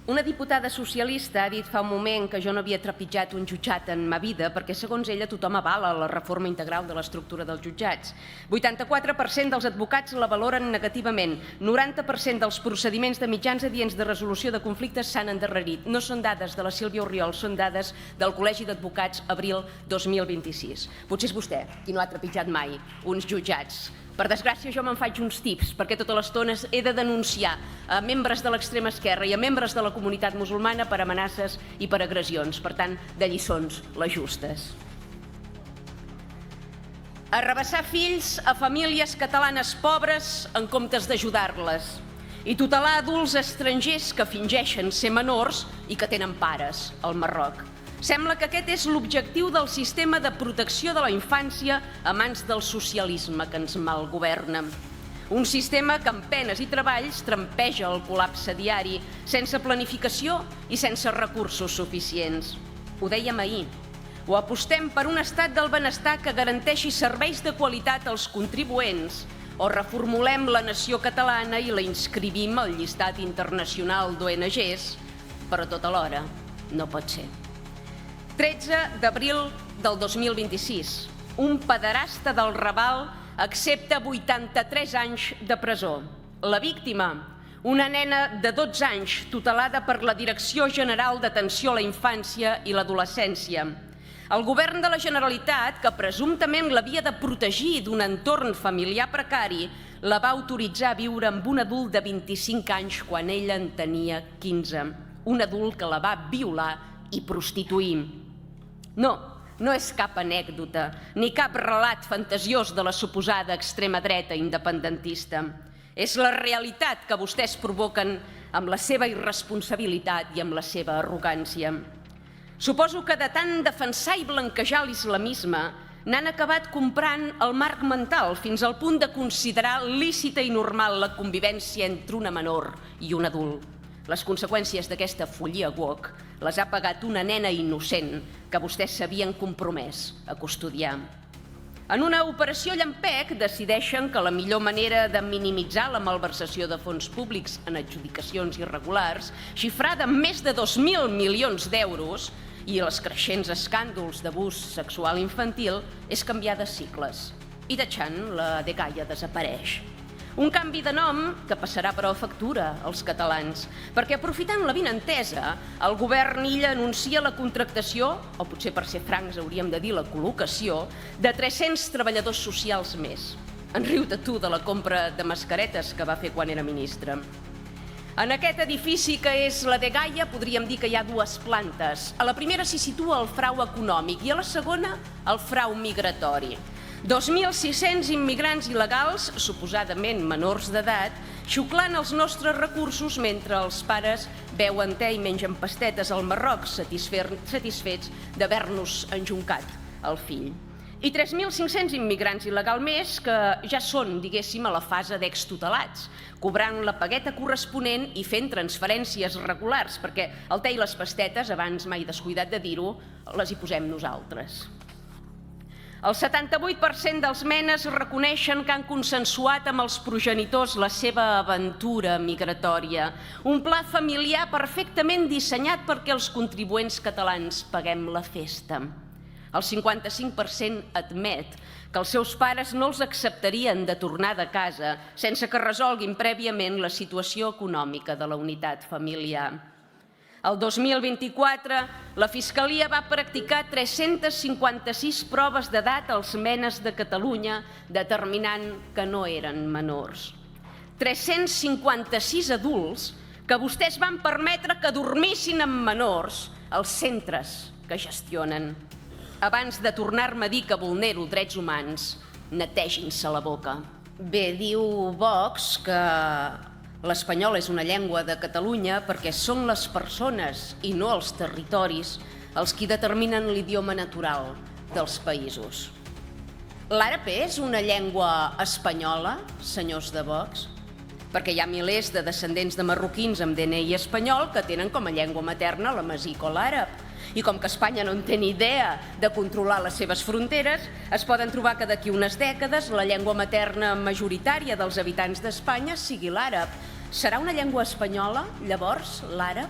Una diputada socialista ha dit fa un moment que jo no havia trepitjat un jutjat en ma vida perquè, segons ella, tothom avala la reforma integral de l'estructura dels jutjats. 84% dels advocats la valoren negativament. 90% dels procediments de mitjans adients de resolució de conflictes s'han endarrerit. No són dades de la Sílvia Orriol, són dades del Col·legi d'Advocats, abril 2026. Potser és vostè qui no ha trepitjat mai uns jutjats. Per desgràcia, jo me'n faig uns tips, perquè tota l'estona he de denunciar a membres de l'extrema esquerra i a membres de la comunitat musulmana per amenaces i per agressions. Per tant, de lliçons, les justes. Arrabassar fills a famílies catalanes pobres en comptes d'ajudar-les i tutelar adults estrangers que fingeixen ser menors i que tenen pares al Marroc. Sembla que aquest és l'objectiu del sistema de protecció de la infància a mans del socialisme que ens malgoverna. Un sistema que amb penes i treballs trampeja el col·lapse diari, sense planificació i sense recursos suficients. Ho dèiem ahir. O apostem per un estat del benestar que garanteixi serveis de qualitat als contribuents, o reformulem la nació catalana i la inscrivim al llistat internacional d'ONGs, però tot alhora no pot ser. 13 d'abril del 2026. Un pederasta del Raval accepta 83 anys de presó. La víctima, una nena de 12 anys tutelada per la Direcció General d'Atenció a la Infància i l'Adolescència. El govern de la Generalitat, que presumptament l'havia de protegir d'un entorn familiar precari, la va autoritzar a viure amb un adult de 25 anys quan ella en tenia 15. Un adult que la va violar i prostituir. No és cap anècdota, ni cap relat fantasiós de la suposada extrema dreta independentista. És la realitat que vostès provoquen amb la seva irresponsabilitat i amb la seva arrogància. Suposo que de tant defensar i blanquejar l'islamisme n'han acabat comprant el marc mental fins al punt de considerar lícita i normal la convivència entre una menor i un adult. Les conseqüències d'aquesta follia woke les ha pagat una nena innocent que vostès s'havien compromès a custodiar. En una operació llampec decideixen que la millor manera de minimitzar la malversació de fons públics en adjudicacions irregulars, xifrada en més de 2.000 milions d'euros, i els creixents escàndols d'abús sexual infantil, és canviar de cicles. I deixant la Dgaia desapareix. Un canvi de nom que passarà però factura als catalans, perquè aprofitant la vinentesa, el govern illa anuncia la contractació, o potser per ser francs hauríem de dir la col·locació, de 300 treballadors socials més. En riu de tu de la compra de mascaretes que va fer quan era ministre. En aquest edifici que és la Dgaia podríem dir que hi ha dues plantes. A la primera s'hi situa el frau econòmic i a la segona el frau migratori. 2.600 immigrants il·legals, suposadament menors d'edat, xuclant els nostres recursos mentre els pares beuen te i mengen pastetes al Marroc, satisfets d'haver-nos enjuncat el fill. I 3.500 immigrants il·legals més que ja són, diguéssim, a la fase d'extutelats, cobrant la pagueta corresponent i fent transferències regulars, perquè el te i les pastetes, abans mai descuidat de dir-ho, les hi posem nosaltres. El 78% dels menes reconeixen que han consensuat amb els progenitors la seva aventura migratòria, un pla familiar perfectament dissenyat perquè els contribuents catalans paguem la festa. El 55% admet que els seus pares no els acceptarien de tornar de casa sense que resolguin prèviament la situació econòmica de la unitat familiar. El 2024, la Fiscalia va practicar 356 proves d'edat als menes de Catalunya, determinant que no eren menors. 356 adults que vostès van permetre que dormissin amb menors als centres que gestionen. Abans de tornar-me a dir que vulnero drets humans, netegin-se la boca. Bé, diu Vox que l'espanyol és una llengua de Catalunya perquè són les persones i no els territoris els qui determinen l'idioma natural dels països. L'àrab és una llengua espanyola, senyors de Vox? Perquè hi ha milers de descendents de marroquins amb DNI espanyol que tenen com a llengua materna l'amazic o l'àrab. I com que Espanya no en té ni idea de controlar les seves fronteres, es poden trobar que d'aquí unes dècades la llengua materna majoritària dels habitants d'Espanya sigui l'àrab. Serà una llengua espanyola, llavors, l'àrab?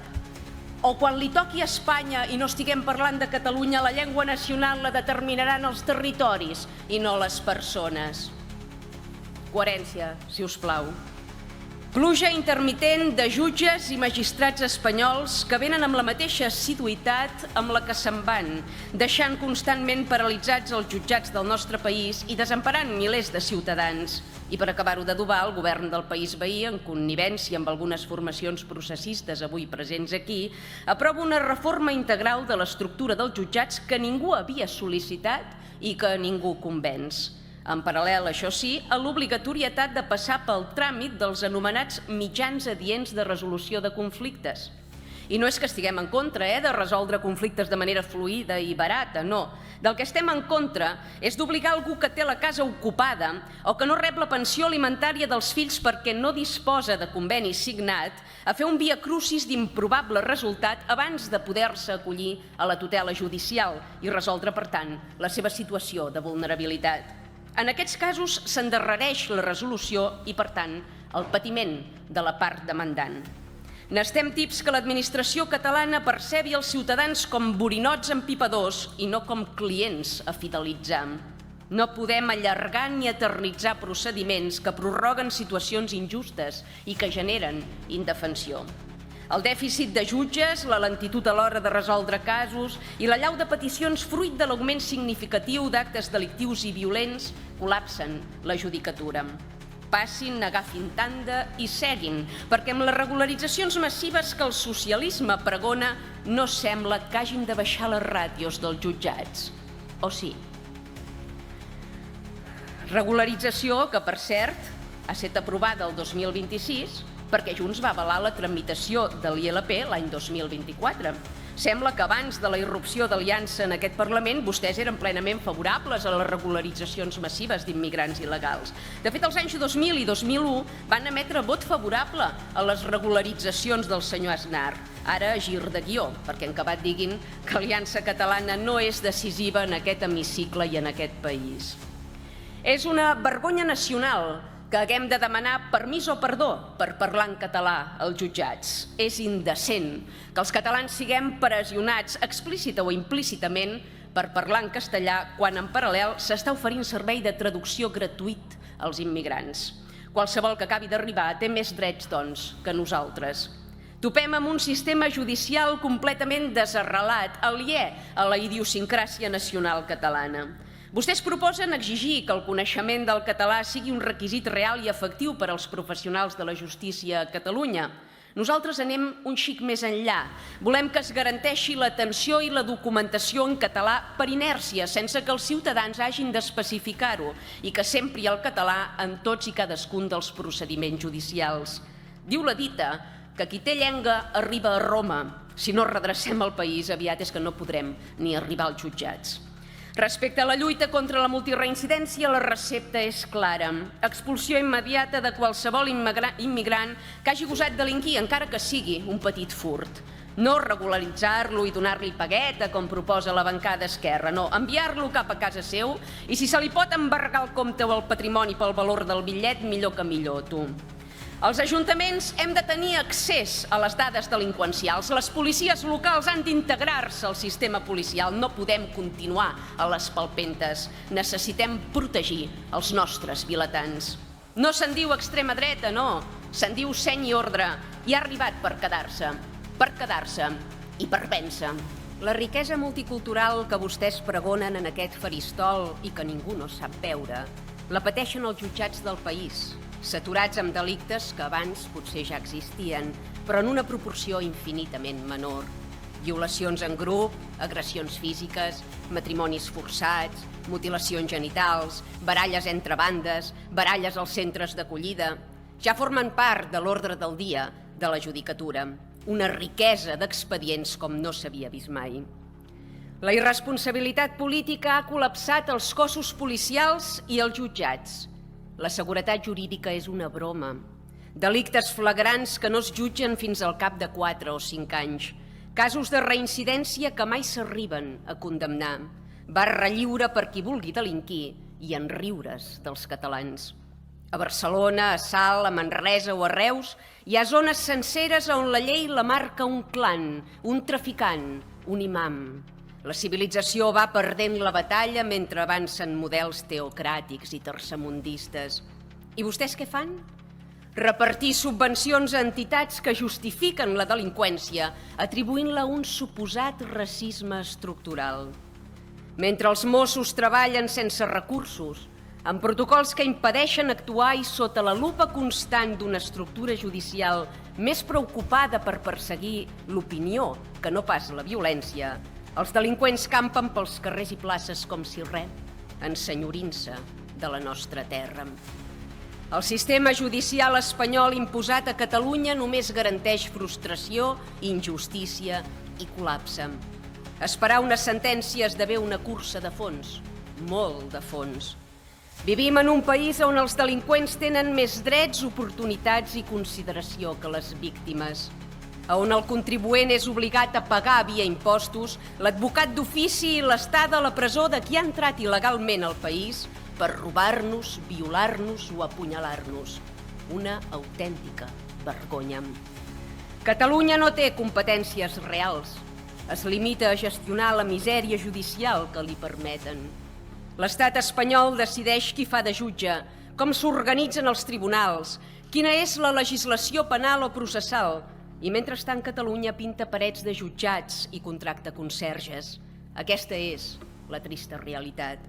O quan li toqui a Espanya i no estiguem parlant de Catalunya, la llengua nacional la determinaran els territoris i no les persones. Coherència, si us plau. Pluja intermitent de jutges i magistrats espanyols que venen amb la mateixa assiduïtat amb la que se'n van, deixant constantment paralitzats els jutjats del nostre país i desemparant milers de ciutadans. I per acabar-ho d'adobar, el govern del país veí, en connivència amb algunes formacions processistes avui presents aquí, aprova una reforma integral de l'estructura dels jutjats que ningú havia sol·licitat i que ningú convenç. En paral·lel, això sí, a l'obligatorietat de passar pel tràmit dels anomenats mitjans adients de resolució de conflictes. I no és que estiguem en contra de resoldre conflictes de manera fluida i barata, no. Del que estem en contra és d'obligar algú que té la casa ocupada o que no rep la pensió alimentària dels fills perquè no disposa de conveni signat a fer un viacrucis d'improbable resultat abans de poder-se acollir a la tutela judicial i resoldre, per tant, la seva situació de vulnerabilitat. En aquests casos s'endarrereix la resolució i, per tant, el patiment de la part demandant. N'estem tips que l'administració catalana percebi els ciutadans com borinots empipadors i no com clients a fidelitzar. No podem allargar ni eternitzar procediments que prorroguen situacions injustes i que generen indefensió. El dèficit de jutges, la lentitud a l'hora de resoldre casos i l'allau de peticions fruit de l'augment significatiu d'actes delictius i violents col·lapsen la judicatura. Passin, agafin tanda i seguin, perquè amb les regularitzacions massives que el socialisme pregona no sembla que hagin de baixar les ràtios dels jutjats. O sí? Regularització que, per cert, ha estat aprovada el 2026 perquè Junts va avalar la tramitació de l'ILP l'any 2024. Sembla que abans de la irrupció d'Aliança en aquest Parlament vostès eren plenament favorables a les regularitzacions massives d'immigrants il·legals. De fet, els anys 2000 i 2001 van emetre vot favorable a les regularitzacions del senyor Aznar. Ara gir de guió, perquè en acabat diguin que Aliança Catalana no és decisiva en aquest hemicicle i en aquest país. És una vergonya nacional que haguem de demanar permís o perdó per parlar en català als jutjats. És indecent que els catalans siguem pressionats explícita o implícitament per parlar en castellà quan en paral·lel s'està oferint servei de traducció gratuït als immigrants. Qualsevol que acabi d'arribar té més drets, doncs, que nosaltres. Topem amb un sistema judicial completament desarrelat, aliè a la idiosincràsia nacional catalana. Vostès proposen exigir que el coneixement del català sigui un requisit real i efectiu per als professionals de la justícia a Catalunya. Nosaltres anem un xic més enllà. Volem que es garanteixi l'atenció i la documentació en català per inèrcia, sense que els ciutadans hagin d'especificar-ho, i que s'empri el català en tots i cadascun dels procediments judicials. Diu la dita que qui té llengua arriba a Roma. Si no redrecem el país, aviat és que no podrem ni arribar als jutjats. Respecte a la lluita contra la multireincidència, la recepta és clara. Expulsió immediata de qualsevol immigrant que hagi gosat delinquir, encara que sigui un petit furt. No regularitzar-lo i donar-li pagueta, com proposa la bancada esquerra. No, enviar-lo cap a casa seu i si se li pot embargar el compte o el patrimoni pel valor del bitllet, millor que millor, tu. Els ajuntaments hem de tenir accés a les dades delinqüencials. Les policies locals han d'integrar-se al sistema policial. No podem continuar a les palpentes. Necessitem protegir els nostres vilatans. No se'n diu extrema dreta, no. Se'n diu seny i ordre. I ha arribat per quedar-se i per vèncer. La riquesa multicultural que vostès pregonen en aquest faristol i que ningú no sap veure, la pateixen els jutjats del país, saturats amb delictes que abans potser ja existien, però en una proporció infinitament menor. Violacions en grup, agressions físiques, matrimonis forçats, mutilacions genitals, baralles entre bandes, baralles als centres d'acollida, ja formen part de l'ordre del dia de la judicatura, una riquesa d'expedients com no s'havia vist mai. La irresponsabilitat política ha col·lapsat els cossos policials i els jutjats. La seguretat jurídica és una broma. Delictes flagrants que no es jutgen fins al cap de 4 o 5 anys. Casos de reincidència que mai s'arriben a condemnar. Barra lliure per qui vulgui delinquir i en riures dels catalans. A Barcelona, a Salt, a Manresa o a Reus hi ha zones senceres on la llei la marca un clan, un traficant, un imam. La civilització va perdent la batalla mentre avancen models teocràtics i tercermundistes. I vostès què fan? Repartir subvencions a entitats que justifiquen la delinqüència, atribuint-la a un suposat racisme estructural. Mentre els Mossos treballen sense recursos, amb protocols que impedeixen actuar i sota la lupa constant d'una estructura judicial més preocupada per perseguir l'opinió que no pas la violència, els delinqüents campen pels carrers i places com si res, ensenyorint-se de la nostra terra. El sistema judicial espanyol imposat a Catalunya només garanteix frustració, injustícia i col·lapse. Esperar una sentència esdevé una cursa de fons, molt de fons. Vivim en un país on els delinqüents tenen més drets, oportunitats i consideració que les víctimes, on el contribuent és obligat a pagar via impostos l'advocat d'ofici i l'estada a la presó de qui ha entrat il·legalment al país per robar-nos, violar-nos o apunyalar-nos. Una autèntica vergonya. Catalunya no té competències reals. Es limita a gestionar la misèria judicial que li permeten. L'estat espanyol decideix qui fa de jutge, com s'organitzen els tribunals, quina és la legislació penal o processal, i mentrestant Catalunya pinta parets de jutjats i contracta conserges. Aquesta és la trista realitat.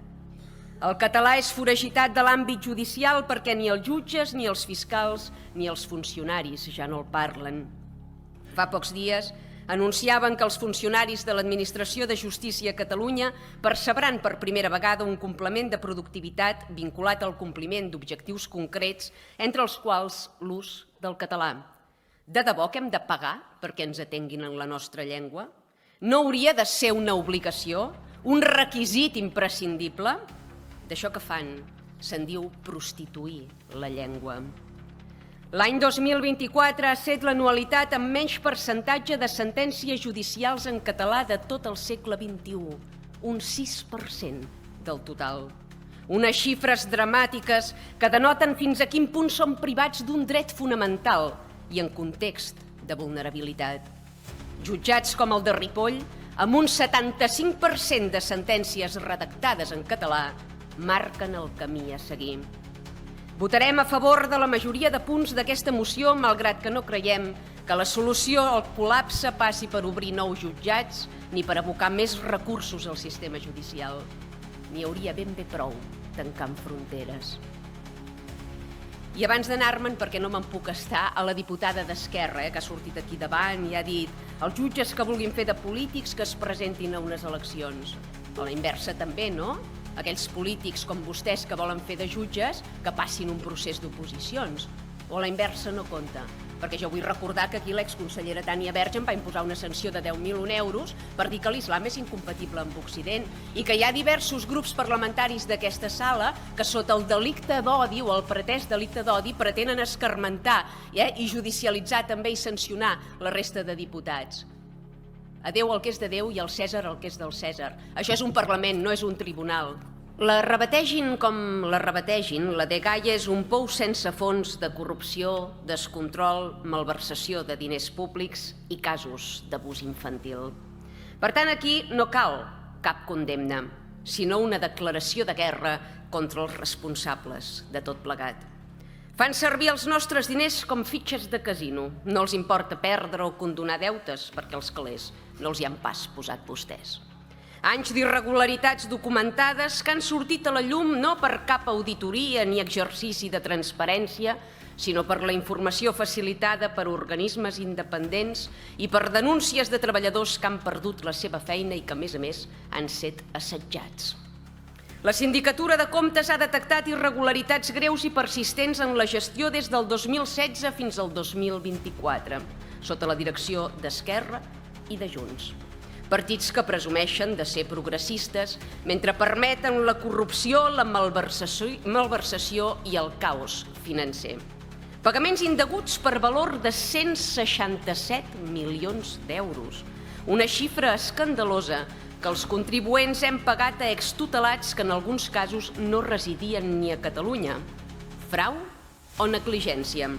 El català és foragitat de l'àmbit judicial perquè ni els jutges, ni els fiscals, ni els funcionaris ja no el parlen. Fa pocs dies anunciaven que els funcionaris de l'Administració de Justícia a Catalunya percebran per primera vegada un complement de productivitat vinculat al compliment d'objectius concrets, entre els quals l'ús del català. De debò que hem de pagar perquè ens atenguin en la nostra llengua? No hauria de ser una obligació, un requisit imprescindible? D'això que fan se'n diu prostituir la llengua. L'any 2024 ha estat l'anualitat amb menys percentatge de sentències judicials en català de tot el segle XXI, un 6% del total. Unes xifres dramàtiques que denoten fins a quin punt som privats d'un dret fonamental i en context de vulnerabilitat. Jutjats com el de Ripoll, amb un 75% de sentències redactades en català, marquen el camí a seguir. Votarem a favor de la majoria de punts d'aquesta moció, malgrat que no creiem que la solució al col·lapse passi per obrir nous jutjats ni per abocar més recursos al sistema judicial. N'hi hauria ben bé prou tancant fronteres. I abans d'anar-me'n, perquè no me'n puc estar, a la diputada d'Esquerra, que ha sortit aquí davant i ha dit els jutges que vulguin fer de polítics que es presentin a unes eleccions. A la inversa també, no? Aquells polítics com vostès que volen fer de jutges que passin un procés d'oposicions. O a la inversa no compta, perquè jo vull recordar que aquí l'exconsellera Tània Verge em va imposar una sanció de 10.000 euros per dir que l'islam és incompatible amb Occident i que hi ha diversos grups parlamentaris d'aquesta sala que sota el delicte d'odi o el pretès delicte d'odi pretenen escarmentar i judicialitzar també i sancionar la resta de diputats. A Déu el que és de Déu i al Cèsar el que és del Cèsar. Això és un Parlament, no és un tribunal. La rebategin com la rebategin, la dgaia és un pou sense fons de corrupció, descontrol, malversació de diners públics i casos d'abús infantil. Per tant, aquí no cal cap condemna, sinó una declaració de guerra contra els responsables de tot plegat. Fan servir els nostres diners com fitxes de casino. No els importa perdre o condonar deutes, perquè els calés no els hi han pas posat vostès. Anys d'irregularitats documentades que han sortit a la llum no per cap auditoria ni exercici de transparència, sinó per la informació facilitada per organismes independents i per denúncies de treballadors que han perdut la seva feina i que, a més, han estat assetjats. La Sindicatura de Comptes ha detectat irregularitats greus i persistents en la gestió des del 2016 fins al 2024, sota la direcció d'Esquerra i de Junts. Partits que presumeixen de ser progressistes mentre permeten la corrupció, la malversació i el caos financer. Pagaments indeguts per valor de 167 milions d'euros, una xifra escandalosa que els contribuents hem pagat a extutelats que en alguns casos no residien ni a Catalunya. Frau o negligència?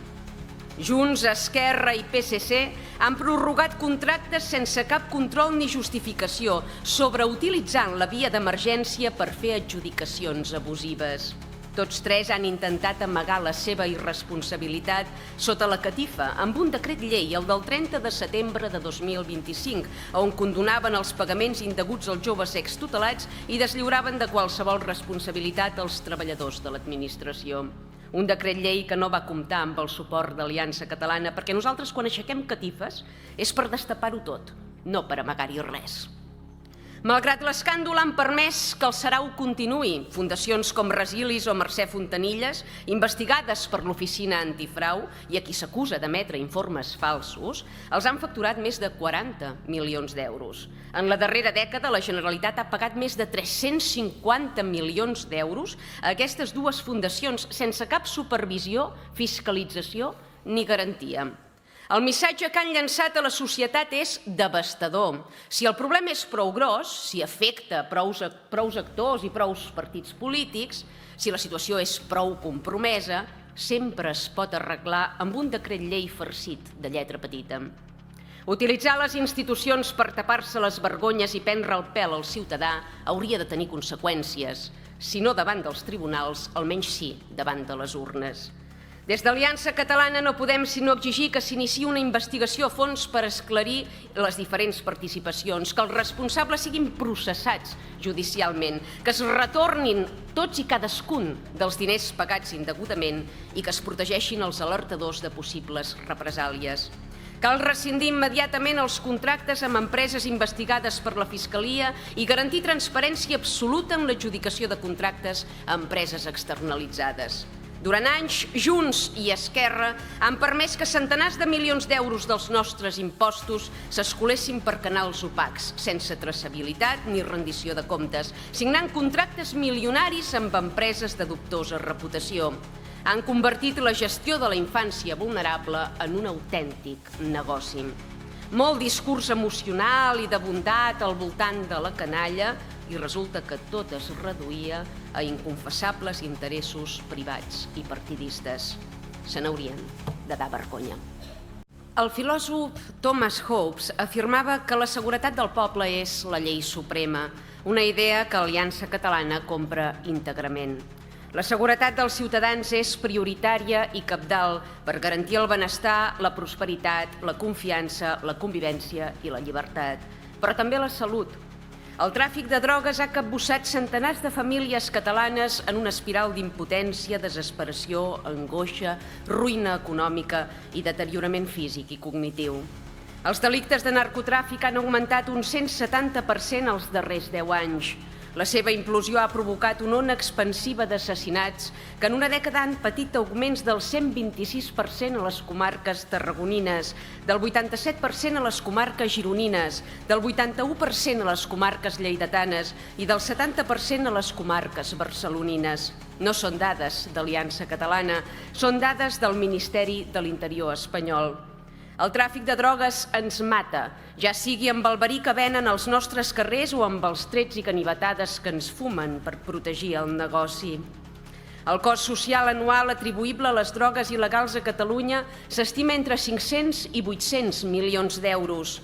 Junts, Esquerra i PSC han prorrogat contractes sense cap control ni justificació, sobreutilitzant la via d'emergència per fer adjudicacions abusives. Tots tres han intentat amagar la seva irresponsabilitat sota la catifa amb un decret llei, el del 30 de setembre de 2025, on condonaven els pagaments indeguts als joves extutelats i deslliuraven de qualsevol responsabilitat als treballadors de l'administració. Un decret llei que no va comptar amb el suport d'Aliança Catalana perquè nosaltres quan aixequem catifes és per destapar-ho tot, no per amagar-hi res. Malgrat l'escàndol han permès que el sarau continuï. Fundacions com Resilis o Mercè Fontanilles, investigades per l'Oficina Antifrau i a qui s'acusa d'emetre informes falsos, els han facturat més de 40 milions d'euros. En la darrera dècada, la Generalitat ha pagat més de 350 milions d'euros a aquestes dues fundacions sense cap supervisió, fiscalització ni garantia. El missatge que han llançat a la societat és devastador. Si el problema és prou gros, si afecta prous actors i prous partits polítics, si la situació és prou compromesa, sempre es pot arreglar amb un decret llei farcit de lletra petita. Utilitzar les institucions per tapar-se les vergonyes i prendre el pèl al ciutadà hauria de tenir conseqüències. Si no davant dels tribunals, almenys sí davant de les urnes. Des d'Aliança Catalana no podem sinó exigir que s'iniciï una investigació a fons per esclarir les diferents participacions, que els responsables siguin processats judicialment, que es retornin tots i cadascun dels diners pagats indegudament i que es protegeixin els alertadors de possibles represàlies. Cal rescindir immediatament els contractes amb empreses investigades per la Fiscalia i garantir transparència absoluta en l'adjudicació de contractes a empreses externalitzades. Durant anys, Junts i Esquerra han permès que centenars de milions d'euros dels nostres impostos s'escolessin per canals opacs, sense traçabilitat ni rendició de comptes, signant contractes milionaris amb empreses de dubtosa reputació. Han convertit la gestió de la infància vulnerable en un autèntic negoci. Molt discurs emocional i de bondat al voltant de la canalla i resulta que tot es reduïa a inconfessables interessos privats i partidistes. Se n'haurien de dar vergonya. El filòsof Thomas Hobbes afirmava que la seguretat del poble és la llei suprema, una idea que Aliança Catalana compra íntegrament. La seguretat dels ciutadans és prioritària i cabdal per garantir el benestar, la prosperitat, la confiança, la convivència i la llibertat, però també la salut. El tràfic de drogues ha capbussat centenars de famílies catalanes en una espiral d'impotència, desesperació, angoixa, ruïna econòmica i deteriorament físic i cognitiu. Els delictes de narcotràfic han augmentat un 170% els darrers 10 anys. La seva implosió ha provocat una ona expansiva d'assassinats que en una dècada han patit augments del 126% a les comarques tarragonines, del 87% a les comarques gironines, del 81% a les comarques lleidatanes i del 70% a les comarques barcelonines. No són dades d'Aliança Catalana, són dades del Ministeri de l'Interior espanyol. El tràfic de drogues ens mata, ja sigui amb el verí que venen als nostres carrers o amb els trets i ganivetades que ens fumen per protegir el negoci. El cost social anual atribuïble a les drogues il·legals a Catalunya s'estima entre 500 i 800 milions d'euros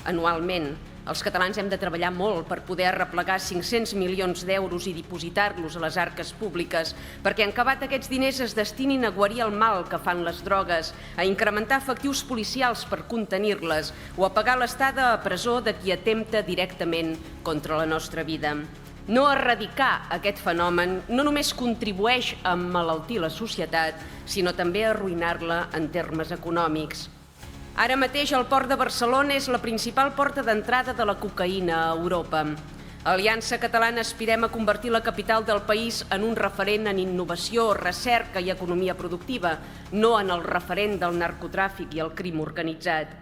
anualment. Els catalans hem de treballar molt per poder arreplegar 500 milions d'euros i dipositar-los a les arques públiques, perquè en acabat aquests diners es destinin a guarir el mal que fan les drogues, a incrementar efectius policials per contenir-les o a pagar l'estada a presó de qui atempta directament contra la nostra vida. No erradicar aquest fenomen no només contribueix a emmalaltir la societat, sinó també a arruïnar-la en termes econòmics. Ara mateix el port de Barcelona és la principal porta d'entrada de la cocaïna a Europa. A Aliança Catalana aspirem a convertir la capital del país en un referent en innovació, recerca i economia productiva, no en el referent del narcotràfic i el crim organitzat.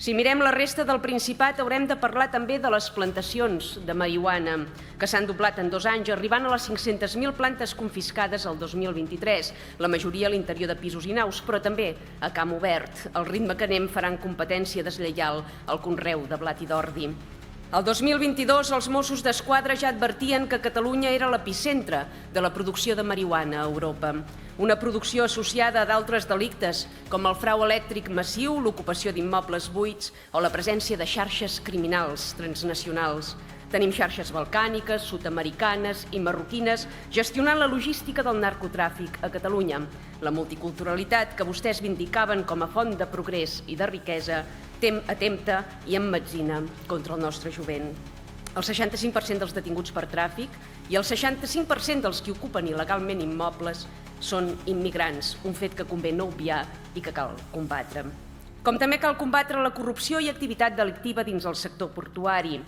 Si mirem la resta del Principat, haurem de parlar també de les plantacions de marihuana, que s'han doblat en 2 anys, arribant a les 500.000 plantes confiscades el 2023, la majoria a l'interior de pisos i naus, però també a camp obert. El ritme que anem farà competència deslleial al conreu de blat i d'ordi. El 2022 els Mossos d'Esquadra ja advertien que Catalunya era l'epicentre de la producció de marihuana a Europa. Una producció associada a d'altres delictes, com el frau elèctric massiu, l'ocupació d'immobles buits o la presència de xarxes criminals transnacionals. Tenim xarxes balcàniques, sud-americanes i marroquines gestionant la logística del narcotràfic a Catalunya. La multiculturalitat que vostès vindicaven com a font de progrés i de riquesa atempta i emmetzina contra el nostre jovent. El 65% dels detinguts per tràfic i el 65% dels que ocupen il·legalment immobles són immigrants, un fet que convé no obviar i que cal combatre. Com també cal combatre la corrupció i activitat delictiva dins el sector portuari.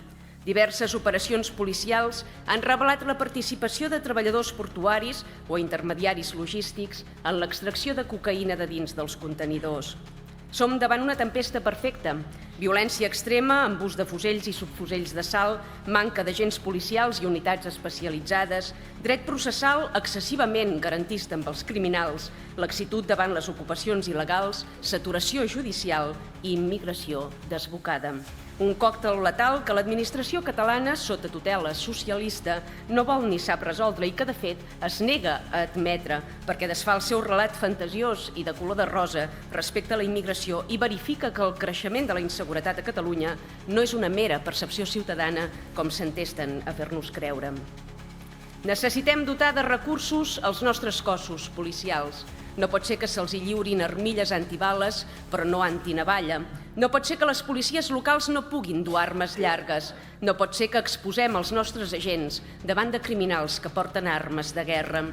Diverses operacions policials han revelat la participació de treballadors portuaris o intermediaris logístics en l'extracció de cocaïna de dins dels contenidors. Som davant una tempesta perfecta, violència extrema amb ús de fusells i subfusells de salt, manca d'agents policials i unitats especialitzades, dret processal excessivament garantista amb els criminals, laxitud davant les ocupacions il·legals, saturació judicial i immigració desbocada. Un còctel letal que l'administració catalana, sota tutela socialista, no vol ni sap resoldre i que, de fet, es nega a admetre perquè desfà el seu relat fantasiós i de color de rosa respecte a la immigració i verifica que el creixement de la inseguretat a Catalunya no és una mera percepció ciutadana com s'entesten a fer-nos creure. Necessitem dotar de recursos els nostres cossos policials. No pot ser que se'ls hi lliurin armilles antibales, però no antinavalla. No pot ser que les policies locals no puguin dur armes llargues. No pot ser que exposem els nostres agents davant de criminals que porten armes de guerra.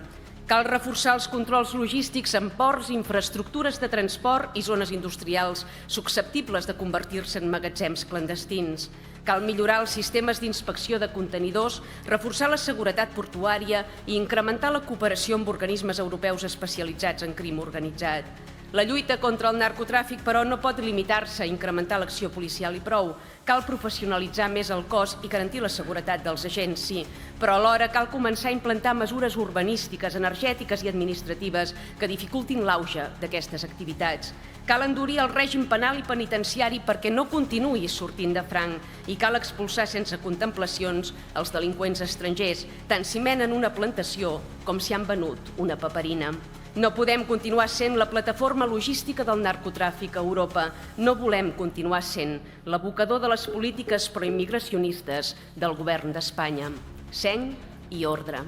Cal reforçar els controls logístics en ports, infraestructures de transport i zones industrials susceptibles de convertir-se en magatzems clandestins. Cal millorar els sistemes d'inspecció de contenidors, reforçar la seguretat portuària i incrementar la cooperació amb organismes europeus especialitzats en crim organitzat. La lluita contra el narcotràfic, però, no pot limitar-se a incrementar l'acció policial i prou. Cal professionalitzar més el cos i garantir la seguretat dels agents, sí, però alhora cal començar a implantar mesures urbanístiques, energètiques i administratives que dificultin l'auge d'aquestes activitats. Cal endurir el règim penal i penitenciari perquè no continuï sortint de franc i cal expulsar sense contemplacions els delinqüents estrangers, tant si menen una plantació com si han venut una paperina. No podem continuar sent la plataforma logística del narcotràfic a Europa. No volem continuar sent l'abocador de les polítiques proimmigracionistes del govern d'Espanya. Seny i ordre.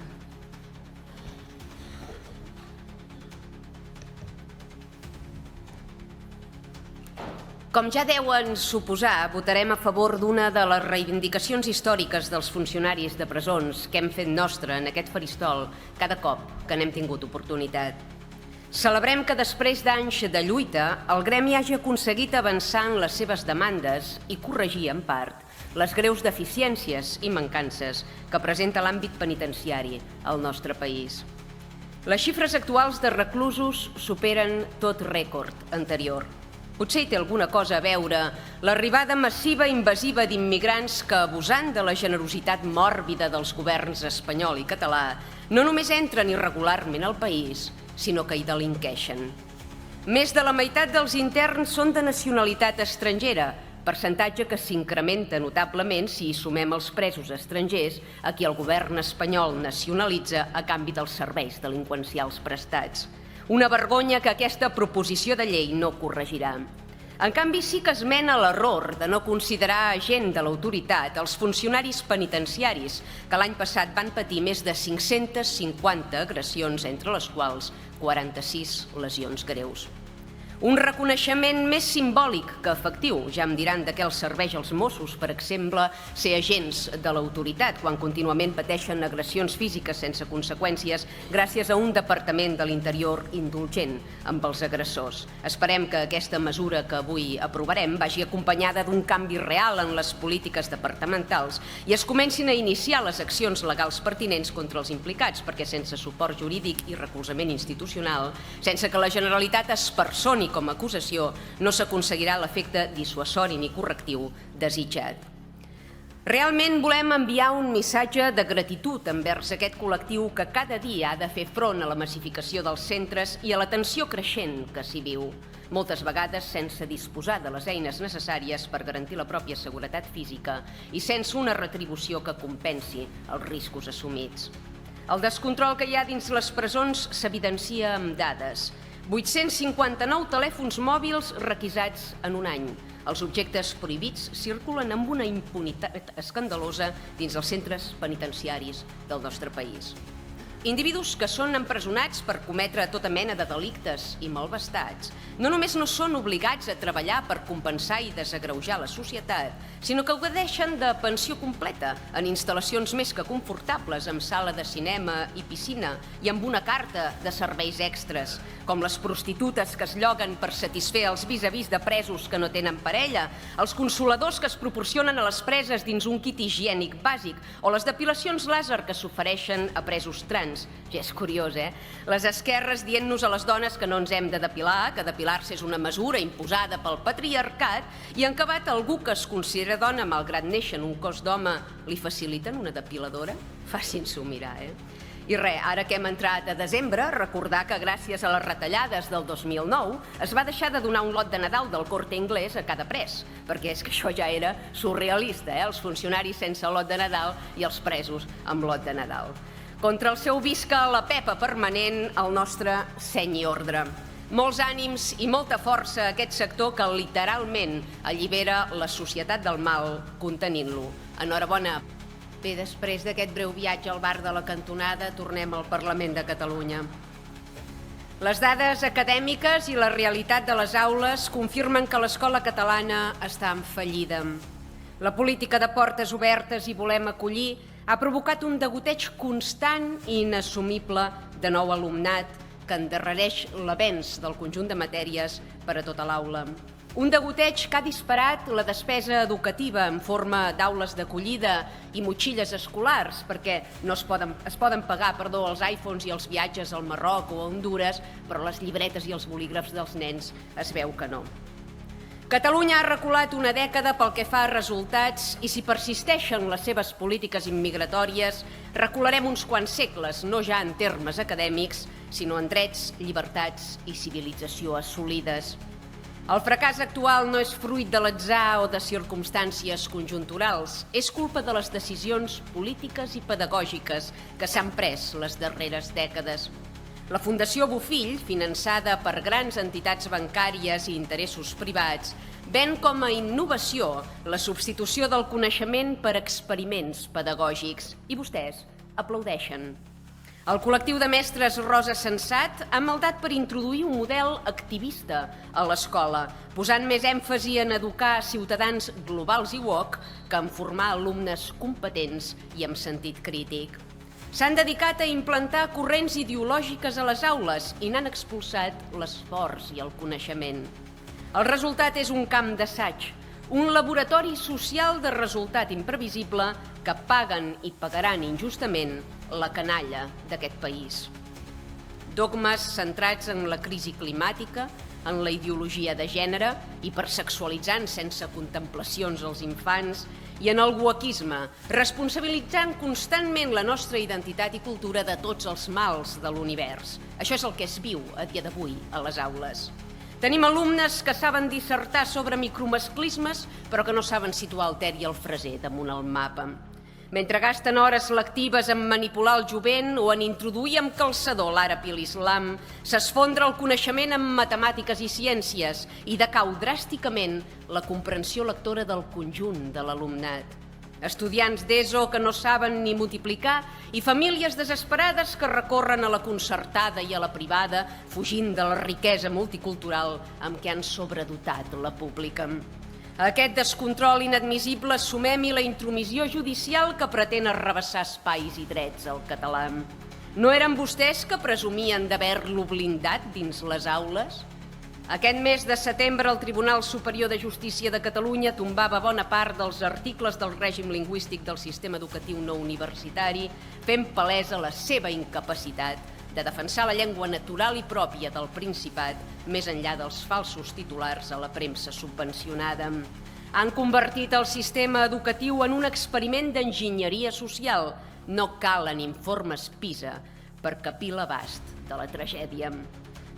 Com ja deuen suposar, votarem a favor d'una de les reivindicacions històriques dels funcionaris de presons que hem fet nostra en aquest faristol cada cop que n'hem tingut oportunitat. Celebrem que després d'anys de lluita el gremi hagi aconseguit avançar en les seves demandes i corregir en part les greus deficiències i mancances que presenta l'àmbit penitenciari al nostre país. Les xifres actuals de reclusos superen tot rècord anterior. Potser hi té alguna cosa a veure l'arribada massiva i invasiva d'immigrants que, abusant de la generositat mòrbida dels governs espanyol i català, no només entren irregularment al país, sinó que hi delinqueixen. Més de la meitat dels interns són de nacionalitat estrangera, percentatge que s'incrementa notablement si hi sumem els presos estrangers a qui el govern espanyol nacionalitza a canvi dels serveis delinqüencials prestats. Una vergonya que aquesta proposició de llei no corregirà. En canvi, sí que esmena l'error de no considerar agent de l'autoritat els funcionaris penitenciaris que l'any passat van patir més de 550 agressions, entre les quals 46 lesions greus. Un reconeixement més simbòlic que efectiu. Ja em diran de què els serveix als Mossos, per exemple, ser agents de l'autoritat quan contínuament pateixen agressions físiques sense conseqüències gràcies a un departament de l'Interior indulgent amb els agressors. Esperem que aquesta mesura que avui aprovarem vagi acompanyada d'un canvi real en les polítiques departamentals i es comencin a iniciar les accions legals pertinents contra els implicats, perquè sense suport jurídic i recolzament institucional, sense que la Generalitat es personi com a acusació, no s'aconseguirà l'efecte dissuasori ni correctiu desitjat. Realment volem enviar un missatge de gratitud envers aquest col·lectiu que cada dia ha de fer front a la massificació dels centres i a la tensió creixent que s'hi viu, moltes vegades sense disposar de les eines necessàries per garantir la pròpia seguretat física i sense una retribució que compensi els riscos assumits. El descontrol que hi ha dins les presons s'evidencia amb dades. 859 telèfons mòbils requisats en un any. Els objectes prohibits circulen amb una impunitat escandalosa dins els centres penitenciaris del nostre país. Individus que són empresonats per cometre tota mena de delictes i malvestats no només no són obligats a treballar per compensar i desagreujar la societat, sinó que gaudeixen de pensió completa en instal·lacions més que confortables amb sala de cinema i piscina i amb una carta de serveis extras, com les prostitutes que es lloguen per satisfer els vis-a-vis de presos que no tenen parella, els consoladors que es proporcionen a les preses dins un kit higiènic bàsic o les depilacions làser que s'ofereixen a presos trans. Ja és curiós, Les esquerres dient-nos a les dones que no ens hem de depilar, que depilar-se és una mesura imposada pel patriarcat, i en acabat algú que es considera dona, malgrat néixer en un cos d'home, li faciliten una depiladora? Facin-s'ho mirar, I ara que hem entrat a desembre, recordar que gràcies a les retallades del 2009 es va deixar de donar un lot de Nadal del Corte Inglés a cada pres, perquè és que això ja era surrealista, els funcionaris sense lot de Nadal i els presos amb lot de Nadal. Contra el seu visca la pepa permanent, el nostre seny i ordre. Molts ànims i molta força a aquest sector que literalment allibera la societat del mal contenint-lo. Enhorabona. Bé, després d'aquest breu viatge al bar de la cantonada, tornem al Parlament de Catalunya. Les dades acadèmiques i la realitat de les aules confirmen que l'escola catalana està en fallida. La política de portes obertes i volem acollir ha provocat un degoteig constant i inassumible de nou alumnat que endarrereix l'avenç del conjunt de matèries per a tota l'aula. Un degoteig que ha disparat la despesa educativa en forma d'aules d'acollida i motxilles escolars, perquè es poden pagar els iPhones i els viatges al Marroc o a Hondures, però les llibretes i els bolígrafs dels nens es veu que no. Catalunya ha reculat una dècada pel que fa a resultats i si persisteixen les seves polítiques immigratòries, recularem uns quants segles, no ja en termes acadèmics, sinó en drets, llibertats i civilització assolides. El fracàs actual no és fruit de l'atzar o de circumstàncies conjunturals, és culpa de les decisions polítiques i pedagògiques que s'han pres les darreres dècades. La Fundació Bofill, finançada per grans entitats bancàries i interessos privats, ven com a innovació la substitució del coneixement per experiments pedagògics i vostès aplaudeixen. El col·lectiu de mestres Rosa Sensat ha maldat per introduir un model activista a l'escola, posant més èmfasi en educar ciutadans globals i woke que en formar alumnes competents i amb sentit crític. S'han dedicat a implantar corrents ideològiques a les aules i n'han expulsat l'esforç i el coneixement. El resultat és un camp d'assaig, un laboratori social de resultat imprevisible que paguen i pagaran injustament la canalla d'aquest país. Dogmes centrats en la crisi climàtica, en la ideologia de gènere, hipersexualitzant sense contemplacions els infants, i en el wokeisme, responsabilitzant constantment la nostra identitat i cultura de tots els mals de l'univers. Això és el que es viu a dia d'avui a les aules. Tenim alumnes que saben dissertar sobre micromasclismes, però que no saben situar el Ter i el Freser damunt el mapa. Mentre gasten hores lectives en manipular el jovent o en introduir amb calçador l'àrab i l'islam, s'esfondra el coneixement en matemàtiques i ciències i decau dràsticament la comprensió lectora del conjunt de l'alumnat. Estudiants d'ESO que no saben ni multiplicar i famílies desesperades que recorren a la concertada i a la privada, fugint de la riquesa multicultural amb què han sobredotat la pública. A aquest descontrol inadmissible sumem-hi la intromissió judicial que pretén arrabassar espais i drets al català. No eren vostès que presumien d'haver-lo blindat dins les aules? Aquest mes de setembre el Tribunal Superior de Justícia de Catalunya tombava bona part dels articles del règim lingüístic del sistema educatiu no universitari, fent palesa la seva incapacitat de defensar la llengua natural i pròpia del Principat, més enllà dels falsos titulars a la premsa subvencionada. Han convertit el sistema educatiu en un experiment d'enginyeria social. No calen informes PISA per capir l'abast de la tragèdia.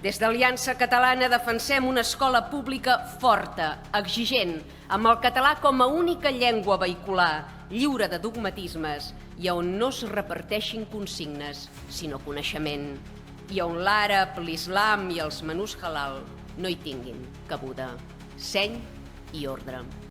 Des d'Aliança Catalana defensem una escola pública forta, exigent, amb el català com a única llengua vehicular, lliure de dogmatismes i on no es reparteixin consignes, sinó coneixement, i on l'àrab, l'islam i els menús halal no hi tinguin cabuda. Seny i ordre.